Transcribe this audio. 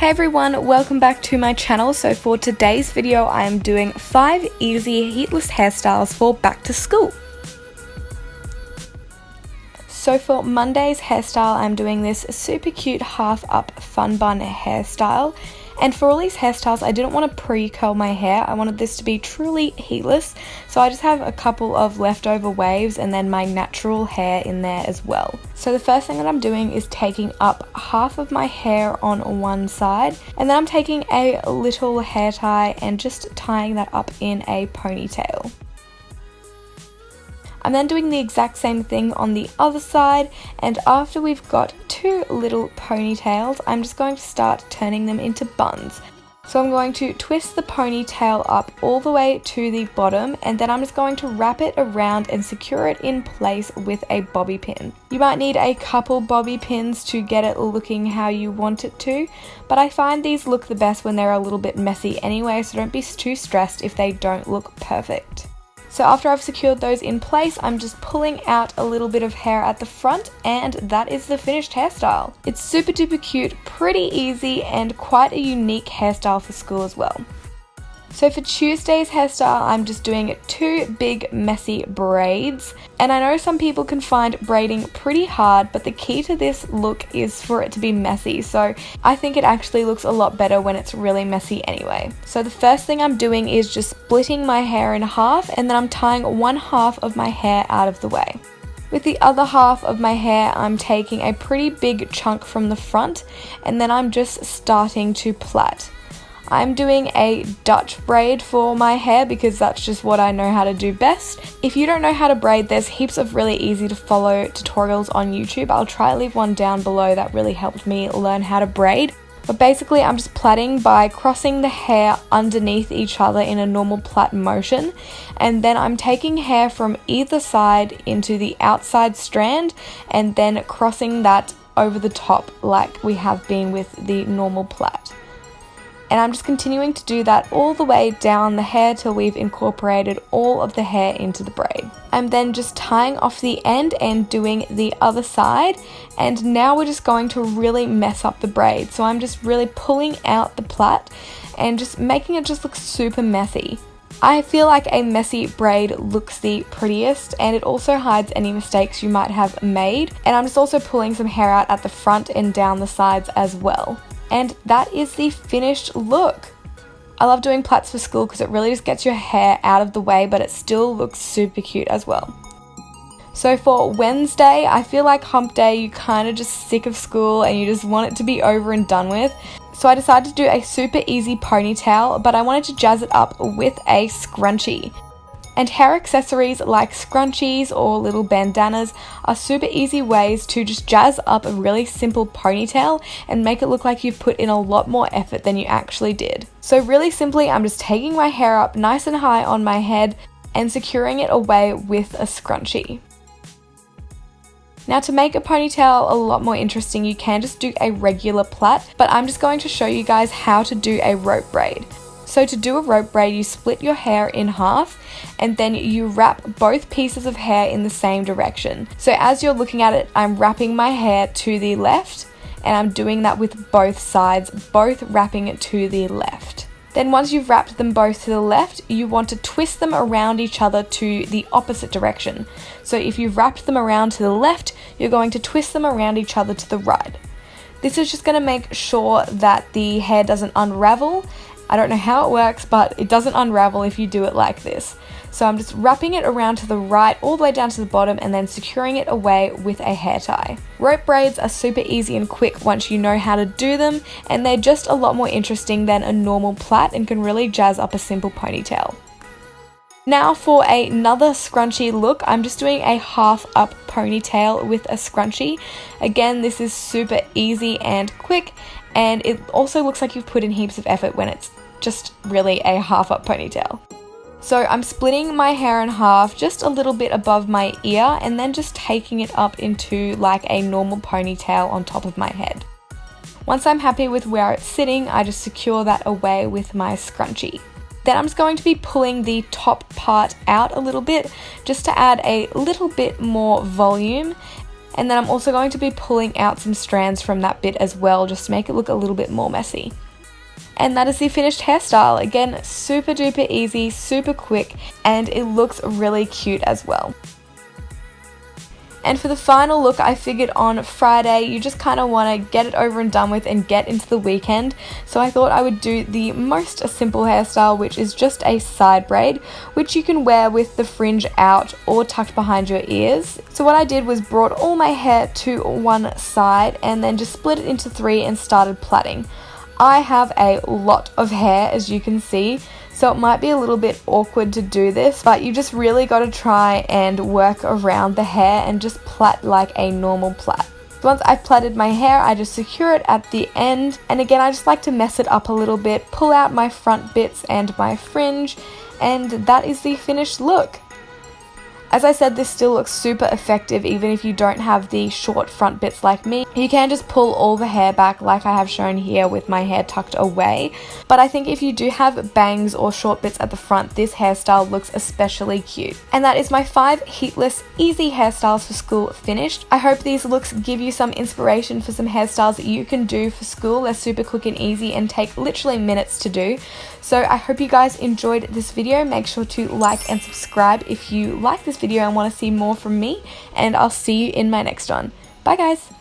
Hey everyone, welcome back to my channel. So for today's video, I am doing 5 easy heatless hairstyles for back to school. So for Monday's hairstyle, I'm doing this super cute half up fun bun hairstyle. And for all these hairstyles, I didn't want to pre-curl my hair. I wanted this to be truly heatless. So I just have a couple of leftover waves and then my natural hair in there as well. So the first thing that I'm doing is taking up half of my hair on one side. And then I'm taking a little hair tie and just tying that up in a ponytail. I'm then doing the exact same thing on the other side, and after we've got 2 little ponytails, I'm just going to start turning them into buns. So I'm going to twist the ponytail up all the way to the bottom, and then I'm just going to wrap it around and secure it in place with a bobby pin. You might need a couple bobby pins to get it looking how you want it to, but I find these look the best when they're a little bit messy anyway, so don't be too stressed if they don't look perfect. So after I've secured those in place, I'm just pulling out a little bit of hair at the front, and that is the finished hairstyle. It's super duper cute, pretty easy, and quite a unique hairstyle for school as well. So for Tuesday's hairstyle, I'm just doing 2 big messy braids. And I know some people can find braiding pretty hard, but the key to this look is for it to be messy. So I think it actually looks a lot better when it's really messy anyway. So the first thing I'm doing is just splitting my hair in half, and then I'm tying one half of my hair out of the way. With the other half of my hair, I'm taking a pretty big chunk from the front, and then I'm just starting to plait. I'm doing a Dutch braid for my hair because that's just what I know how to do best. If you don't know how to braid, there's heaps of really easy to follow tutorials on YouTube. I'll try to leave one down below that really helped me learn how to braid. But basically I'm just plaiting by crossing the hair underneath each other in a normal plait motion, and then I'm taking hair from either side into the outside strand and then crossing that over the top like we have been with the normal plait. And I'm just continuing to do that all the way down the hair till we've incorporated all of the hair into the braid. I'm then just tying off the end and doing the other side, and now we're just going to really mess up the braid. So I'm just really pulling out the plait and just making it just look super messy. I feel like a messy braid looks the prettiest, and it also hides any mistakes you might have made. And I'm just also pulling some hair out at the front and down the sides as well. And that is the finished look. I love doing plaits for school because it really just gets your hair out of the way, but it still looks super cute as well. So for Wednesday, I feel like hump day, you're kind of just sick of school and you just want it to be over and done with. So I decided to do a super easy ponytail, but I wanted to jazz it up with a scrunchie. And hair accessories like scrunchies or little bandanas are super easy ways to just jazz up a really simple ponytail and make it look like you've put in a lot more effort than you actually did. So really simply, I'm just taking my hair up nice and high on my head and securing it away with a scrunchie. Now to make a ponytail a lot more interesting, you can just do a regular plait, but I'm just going to show you guys how to do a rope braid. So to do a rope braid, you split your hair in half and then you wrap both pieces of hair in the same direction. So as you're looking at it, I'm wrapping my hair to the left, and I'm doing that with both sides, both wrapping it to the left. Then once you've wrapped them both to the left, you want to twist them around each other to the opposite direction. So if you've wrapped them around to the left, you're going to twist them around each other to the right. This is just going to make sure that the hair doesn't unravel. I don't know how it works, but it doesn't unravel if you do it like this. So I'm just wrapping it around to the right all the way down to the bottom and then securing it away with a hair tie. Rope braids are super easy and quick once you know how to do them, and they're just a lot more interesting than a normal plait and can really jazz up a simple ponytail. Now for another scrunchy look, I'm just doing a half up ponytail with a scrunchie. Again, this is super easy and quick, and it also looks like you've put in heaps of effort when it's just really a half up ponytail. So I'm splitting my hair in half just a little bit above my ear and then just taking it up into like a normal ponytail on top of my head. Once I'm happy with where it's sitting, I just secure that away with my scrunchie. Then I'm just going to be pulling the top part out a little bit just to add a little bit more volume. And then I'm also going to be pulling out some strands from that bit as well, just to make it look a little bit more messy. And that is the finished hairstyle. Again, super duper easy, super quick, and it looks really cute as well. And for the final look, I figured on Friday, you just kind of want to get it over and done with and get into the weekend. So I thought I would do the most simple hairstyle, which is just a side braid, which you can wear with the fringe out or tucked behind your ears. So what I did was brought all my hair to one side and then just split it into 3 and started plaiting. I have a lot of hair, as you can see, so it might be a little bit awkward to do this, but you just really got to try and work around the hair and just plait like a normal plait. So once I've plaited my hair, I just secure it at the end, and again I just like to mess it up a little bit, pull out my front bits and my fringe, and that is the finished look. As I said, this still looks super effective even if you don't have the short front bits like me. You can just pull all the hair back like I have shown here with my hair tucked away. But I think if you do have bangs or short bits at the front, this hairstyle looks especially cute. And that is my 5 heatless, easy hairstyles for school finished. I hope these looks give you some inspiration for some hairstyles that you can do for school. They're super quick and easy and take literally minutes to do. So I hope you guys enjoyed this video. Make sure to like and subscribe if you like this video and want to see more from me, and I'll see you in my next one. Bye guys!